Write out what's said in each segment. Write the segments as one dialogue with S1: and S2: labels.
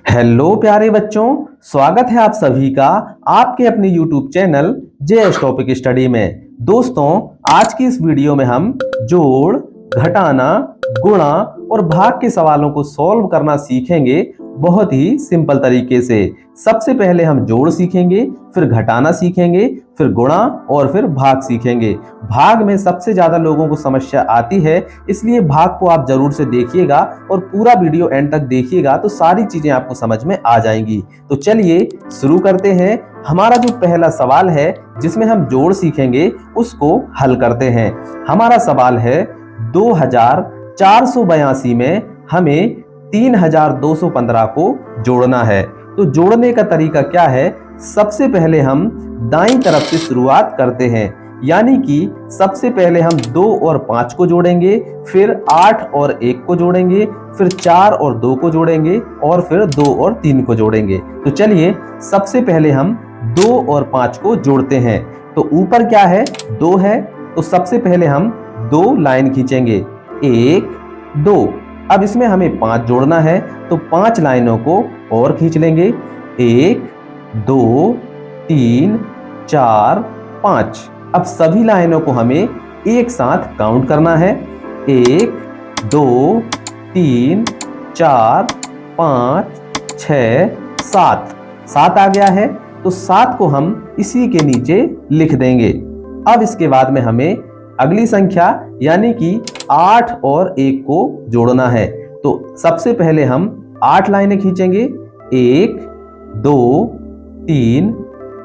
S1: Hello प्यारे बच्चों, स्वागत है आप सभी का आपके अपने YouTube channel JS topic study में। दोस्तों, आज की इस वीडियो में हम जोड़, घटाना, गुणा और भाग के सवालों को सॉल्व करना सीखेंगे बहुत ही सिंपल तरीके से। सबसे पहले हम जोड़ सीखेंगे, फिर घटाना सीखेंगे, फिर गुणा और फिर भाग सीखेंगे। भाग में सबसे ज्यादा लोगों को समस्या आती है, इसलिए भाग को आप जरूर से देखिएगा और पूरा वीडियो एंड तक देखिएगा तो सारी चीजें आपको समझ में आ जाएंगी। तो चलिए शुरू करते हैं। हमारा जो पहला सवाल है जिसमें हम जोड़ सीखेंगे उसको हल करते हैं। हमारा सवाल है 2482 में हमें 3215 को जोड़ना है। तो जोड़ने का तरीका क्या है? सबसे पहले हम दाईं तरफ से शुरुआत करते हैं, यानी कि सबसे पहले हम 2 और 5 को जोड़ेंगे, फिर 8 और 1 को जोड़ेंगे, फिर 4 और 2 को जोड़ेंगे और फिर 2 और 3 को जोड़ेंगे। तो चलिए सबसे पहले हम 2 और 5 को जोड़ते हैं। तो ऊपर क्या है? 2 है, तो सबसे पहले हम 2 लाइन खींचेंगे, 1 2। अब इसमें हमें 5 जोड़ना है, तो 5 लाइनों को और खींच लेंगे, 1 2 3 4 5। अब सभी लाइनों को हमें एक साथ काउंट करना है, 1 2 3 4 5 6 7। 7 आ गया है, तो 7 को हम इसी के नीचे लिख देंगे। अब इसके बाद में हमें अगली संख्या यानी कि 8 और 1 को जोड़ना है। तो सबसे पहले हम 8 लाइनें खींचेंगे, 1 2 3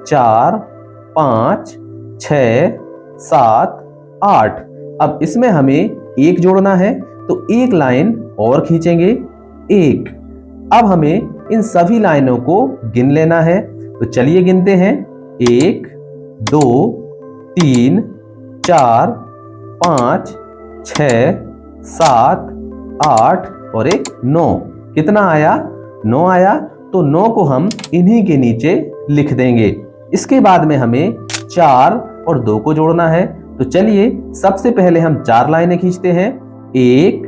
S1: 4 5 6 7 8। अब इसमें हमें 1 जोड़ना है, तो 1 लाइन और खींचेंगे, 1। अब हमें इन सभी लाइनों को गिन लेना है। तो चलिए गिनते हैं, 1 2 3 4 5 6 7 8 और 1 9। कितना आया? 9 आया। तो 9 को हम इन्हीं के नीचे लिख देंगे। इसके बाद में हमें 4 और 2 को जोड़ना है। तो चलिए सबसे पहले हम 4 लाइनें खींचते हैं, 1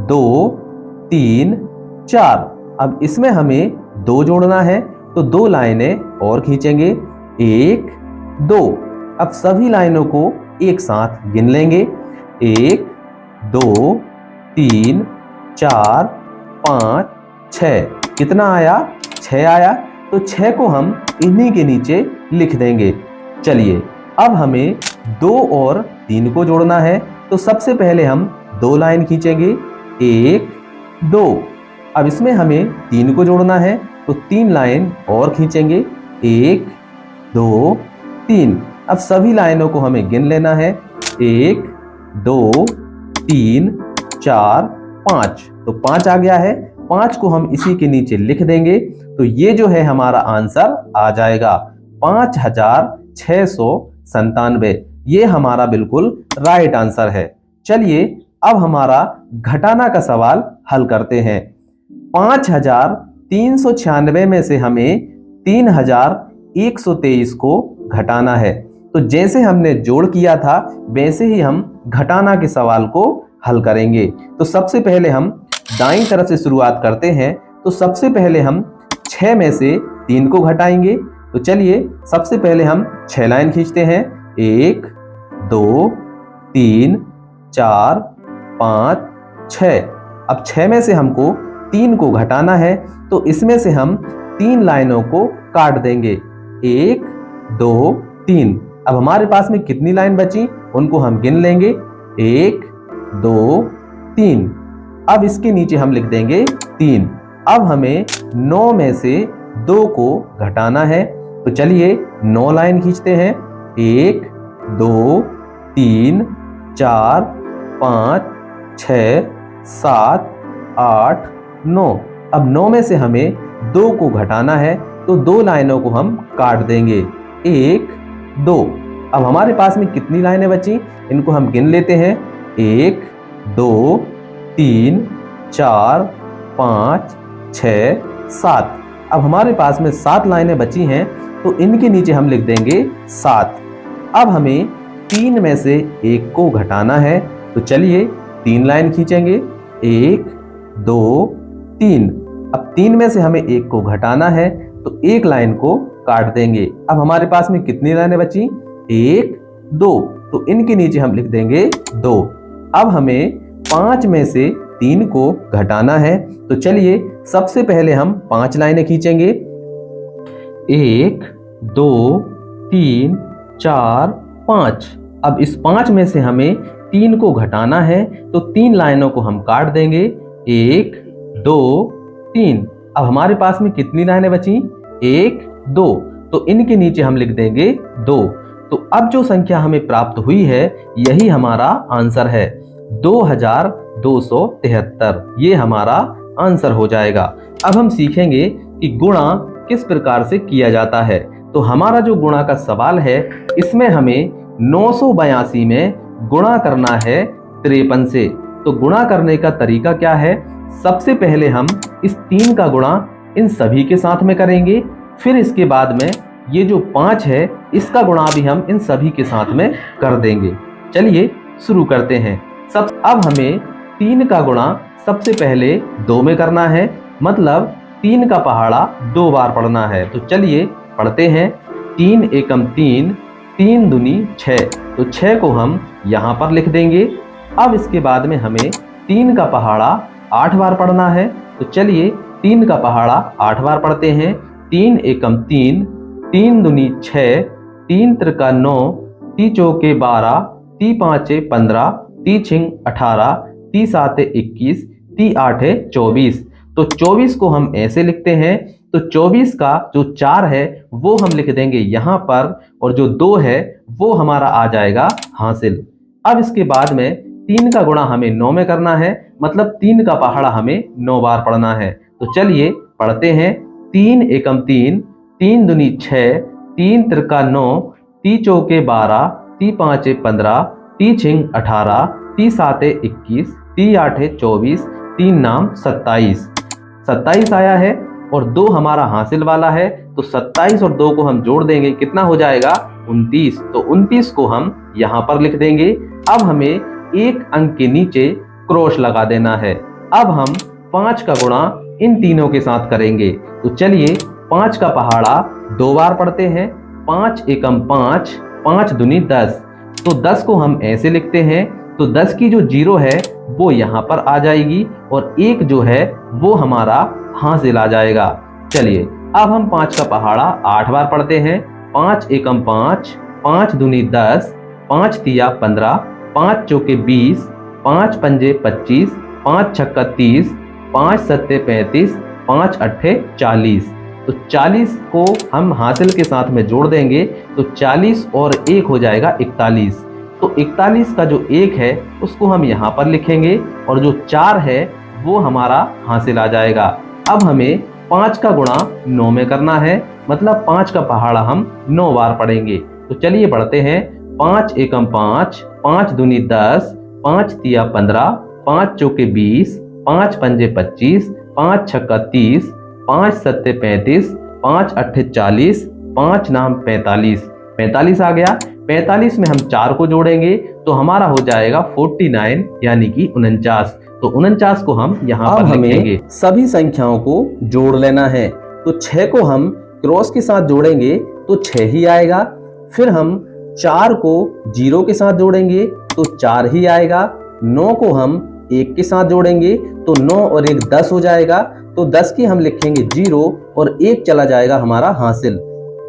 S1: 2 3 4। अब इसमें हमें 2 जोड़ना है, तो 2 लाइनें और खींचेंगे, 1 2। अब सभी लाइनों को एक साथ गिन लेंगे, 1 2 3 4 5 6। कितना आया? 6 आया। तो 6 को हम इन्हीं के नीचे लिख देंगे। चलिए अब हमें 2 और 3 को जोड़ना है। तो सबसे पहले हम 2 लाइन खींचेंगे, 1 2। अब इसमें हमें 3 को जोड़ना है, तो 3 लाइन और खींचेंगे, 1 2 3। अब सभी लाइनों को हमें गिन लेना है, 1 2 3 4 5। तो 5 आ गया है। 5 को हम इसी के नीचे लिख देंगे। तो ये जो है हमारा आंसर आ जाएगा 5697। ये हमारा बिल्कुल राइट आंसर है। चलिए अब हमारा घटाना का सवाल हल करते हैं। 5396 में से हमें 3123 को घटाना है। तो जैसे हमने जोड़ किया था वैसे ही हम घटाना के सवाल को हल करेंगे। तो सबसे पहले हम दाईं तरफ से शुरुआत करते हैं। तो सबसे पहले हम 6 में से 3 को घटाएंगे। तो चलिए सबसे पहले हम 6 लाइन खींचते हैं, 1 2 3 4 5 6। अब 6 में से हमको 3 को घटाना है, तो इसमें से हम 3 लाइनों को काट देंगे, 1 2 3। अब हमारे पास में कितनी लाइन बची उनको हम गिन लेंगे, 1 2 3। अब इसके नीचे हम लिख देंगे 3। अब हमें 9 में से 2 को घटाना है। तो चलिए 9 लाइन खींचते हैं, 1 2 3 4 5 6 7 8 9। अब 9 में से हमें 2 को घटाना है, तो 2 लाइनों को हम काट देंगे, 1 2। अब हमारे पास में कितनी लाइनें बची इनको हम गिन लेते हैं, 1 2 3 4 5 6 7। अब हमारे पास में 7 लाइनें बची हैं, तो इनके नीचे हम लिख देंगे 7। अब हमें 3 में से 1 को घटाना है। तो चलिए 3 लाइन खींचेंगे, 1 2 3। अब 3 में से हमें 1 को घटाना है, तो एक लाइन को काट देंगे। अब हमारे पास में कितनी लाइनें बची? 1, 2, तो इनके नीचे हम लिख देंगे 2। अब हमें 5 में से 3 को घटाना है, तो चलिए सबसे पहले हम 5 लाइनें खींचेंगे। 1, 2, 3, 4, 5। अब इस 5 में से हमें 3 को घटाना है, तो 3 लाइनों को हम काट देंगे। 1, 2, 3। अब हमारे पास में कितनी लाइनें बची? 1, 2, तो इनके नीचे हम लिख देंगे 2। तो अब जो संख्या हमें प्राप्त हुई है, यही हमारा आंसर है, 2273। ये हमारा आंसर हो जाएगा। अब हम सीखेंगे कि गुणा किस प्रकार से किया जाता है। तो हमारा जो गुणा का सवाल है, इसमें हमें 982 में गुणा करना है 53 से। तो गुणा करने का तरीका क्या है? सबसे पहले हम इस 3 का गुणा इन सभी के साथ में करेंगे, फिर इसके बाद में ये जो 5 है, इसका गुणा भी हम इन सभी के साथ में कर देंगे। चलिए शुरू करते हैं। अब हमें 3 का गुणा सबसे पहले 2 में करना है, मतलब 3 का पहाड़ा 2 बार पढ़ना है। तो चलिए पढ़ते हैं। 3 एकम 3, 3 दूनी 6, तो 6 को हम यहाँ पर लिख देंगे। अब इसके बाद में हमें 3 का पहाड़ा 8 बार पढ़ना है, तो चलिए 3 का पहाड़ा 8 बार पढ़ते हैं। 3 एकम 3, 3 दूनी 6, 3 त्रिका 9, 3 चौके 12, 3 पाँचे 15, 3 छिंग 18, 3 साते 21, 3 आठे 24। तो 24 को हम ऐसे लिखते हैं। तो 24 का जो 4 है वो हम लिख देंगे यहाँ पर, और जो 2 है वो हमारा आ जाएगा हासिल। अब इसके बाद में 3 का गुणा हमें 9 में करना है, मतलब 3 का पहाड़ा हमें 9 बार पढ़ना है। तो चलिए पढ़ते हैं। 3 एकम 3, 3 दूनी 6, 3 त्रिका 9, 3 चौके 12, 3 पाँचे 15, 3 छिंग 18, 3 साते 21, 3 आठे 24, 3 नाम 27। 27 आया है और 2 हमारा हासिल वाला है, तो 27 और 2 को हम जोड़ देंगे, कितना हो जाएगा? 29। तो 29 को हम यहाँ पर लिख देंगे। अब हमें एक अंक के नीचे क्रॉस लगा देना है। अब हम 5 का गुणा इन तीनों के साथ करेंगे। तो चलिए 5 का पहाड़ा 2 बार पढ़ते हैं। 5 एकम 5, 5 दूनी 10, तो 10 को हम ऐसे लिखते हैं। तो 10 की जो 0 है वो यहाँ पर आ जाएगी, और 1 जो है वो हमारा हासिल आ जाएगा। चलिए अब हम 5 का पहाड़ा 8 बार पढ़ते हैं। 5 एकम 5, 5 दूनी 10, 5 तिया 15, 5 चौके 20, 5 पंजे 25, 5 छक्का 30, 5 सत्ते 35, 5 अट्ठे 40। तो 40 को हम हासिल के साथ में जोड़ देंगे, तो 40 और 1 हो जाएगा 41। तो 41 का जो 1 है उसको हम यहाँ पर लिखेंगे, और जो 4 है वो हमारा हासिल आ जाएगा। अब हमें 5 का गुणा 9 में करना है, मतलब 5 का पहाड़ा हम 9 बार पढ़ेंगे। तो चलिए पढ़ते हैं। 5 एकम 5, 5 दूनी 10, 5 तिया 15, 5 चौके 20, 5 पंजे 25, 5 छक्का 30, 5 सत्ते 35, 5 अट्ठे 40, 5 नाम 45। 45 आ गया। 45 में हम 4 को जोड़ेंगे, तो हमारा हो जाएगा 49, यानी कि 49। तो 49 को हम यहाँ पर लिखेंगे। सभी संख्याओं को जोड़ लेना है। तो 6 को हम क्रॉस के साथ जोड़ेंगे तो 6 ही आएगा। फिर हम 4 को 0 के साथ जोड़ेंगे तो 4 ही आएगा। 9 को हम 1 के साथ जोड़ेंगे तो 9 और 1 10 हो जाएगा। तो 10 की हम लिखेंगे 0 और 1 चला जाएगा हमारा हासिल।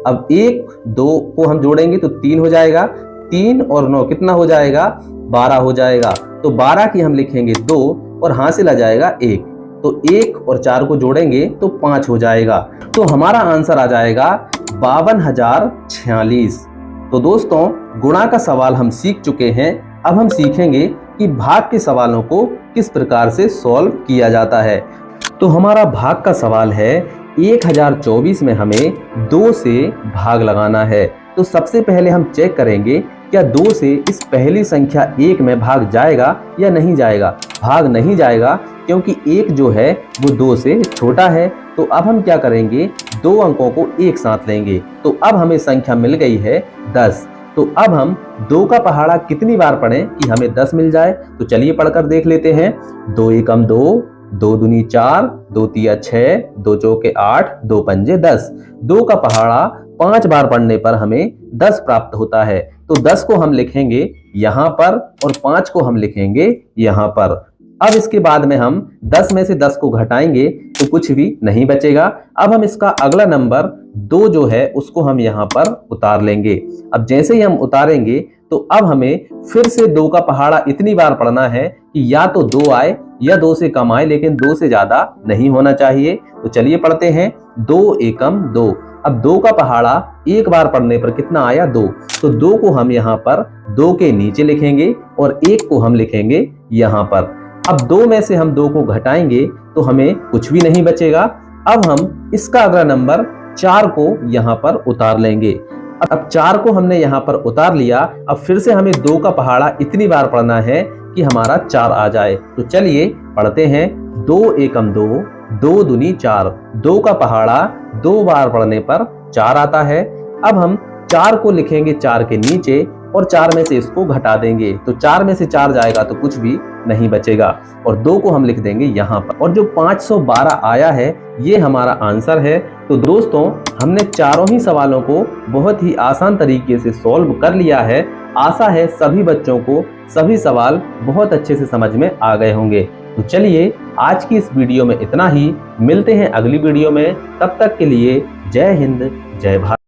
S1: अब 1, 2 को हम जोड़ेंगे तो 3 हो जाएगा। 3 और 9 कितना हो जाएगा? 12 हो जाएगा। तो 12 की हम लिखेंगे 2 और हासिल आ जाएगा 1। तो 1 और 4 को जोड़ेंगे तो 5 हो जाएगा। तो हमारा आंसर आ जाएगा 52,046। तो दोस्तों, गुणा का सवाल हम सीख चुके हैं। अब हम सीखेंगे कि भाग के सवालों को किस प्रकार से सॉल्व किया जाता है। तो हमारा भाग का सवाल है 1024 में हमें 2 से भाग लगाना है। तो सबसे पहले हम चेक करेंगे क्या 2 से इस पहली संख्या 1 में भाग जाएगा या नहीं जाएगा। भाग नहीं जाएगा क्योंकि 1 जो है वो 2 से छोटा है। तो अब हम क्या करेंगे, 2 अंकों को एक साथ लेंगे। तो अब हमें संख्या मिल गई है 10। तो अब हम 2 का पहाड़ा कितनी बार पढ़ें कि हमें 10 मिल जाए। तो चलिए पढ़कर देख लेते हैं। 2 एकम 2, 2 दूनी 4, 2 तिया 6, 2 चौके 8, 2 पंजे 10। 2 का पहाड़ा 5 बार पढ़ने पर हमें 10 प्राप्त होता है। तो 10 को हम लिखेंगे यहाँ पर और 5 को हम लिखेंगे यहाँ पर। अब इसके बाद में हम 10 में से 10 को घटाएंगे तो कुछ भी नहीं बचेगा। अब हम इसका अगला नंबर 2 जो है उसको हम यहाँ पर उतार लेंगे। अब जैसे ही हम उतारेंगे तो अब हमें फिर से 2 का पहाड़ा इतनी बार पढ़ना है कि या तो 2 आए या 2 से कम आए, लेकिन 2 से ज्यादा नहीं होना चाहिए। तो चलिए पढ़ते हैं। 2 एकम 2। अब 2 का पहाड़ा एक बार पढ़ने पर कितना आया? 2। तो 2 को हम यहाँ पर 2 के नीचे लिखेंगे और 1 को हम लिखेंगे यहाँ पर। अब 2 में से हम 2 को घटाएंगे तो हमें कुछ भी नहीं बचेगा। अब हम इसका अगला नंबर 4 को यहाँ पर उतार लेंगे। अब 4 को हमने यहाँ पर उतार लिया। अब फिर से हमें 2 का पहाड़ा इतनी बार पढ़ना है कि हमारा 4 आ जाए। तो चलिए पढ़ते हैं। 2 एकम 2, 2 दूनी 4। 2 का पहाड़ा 2 बार पढ़ने पर 4 आता है। अब हम 4 को लिखेंगे 4 के नीचे और 4 में से इसको घटा देंगे। तो 4 में से 4 जाएगा तो कुछ भी नहीं बचेगा और 2 को हम लिख देंगे यहाँ पर। और जो 512 आया है ये हमारा आंसर है। तो दोस्तों हमने चारों ही सवालों को बहुत ही आसान तरीके से सॉल्व कर लिया है। आशा है सभी बच्चों को सभी सवाल बहुत अच्छे से समझ में आ गए होंगे। तो चलिए आज की इस वीडियो में इतना ही। मिलते हैं अगली वीडियो में। तब तक के लिए जय हिंद, जय भारत।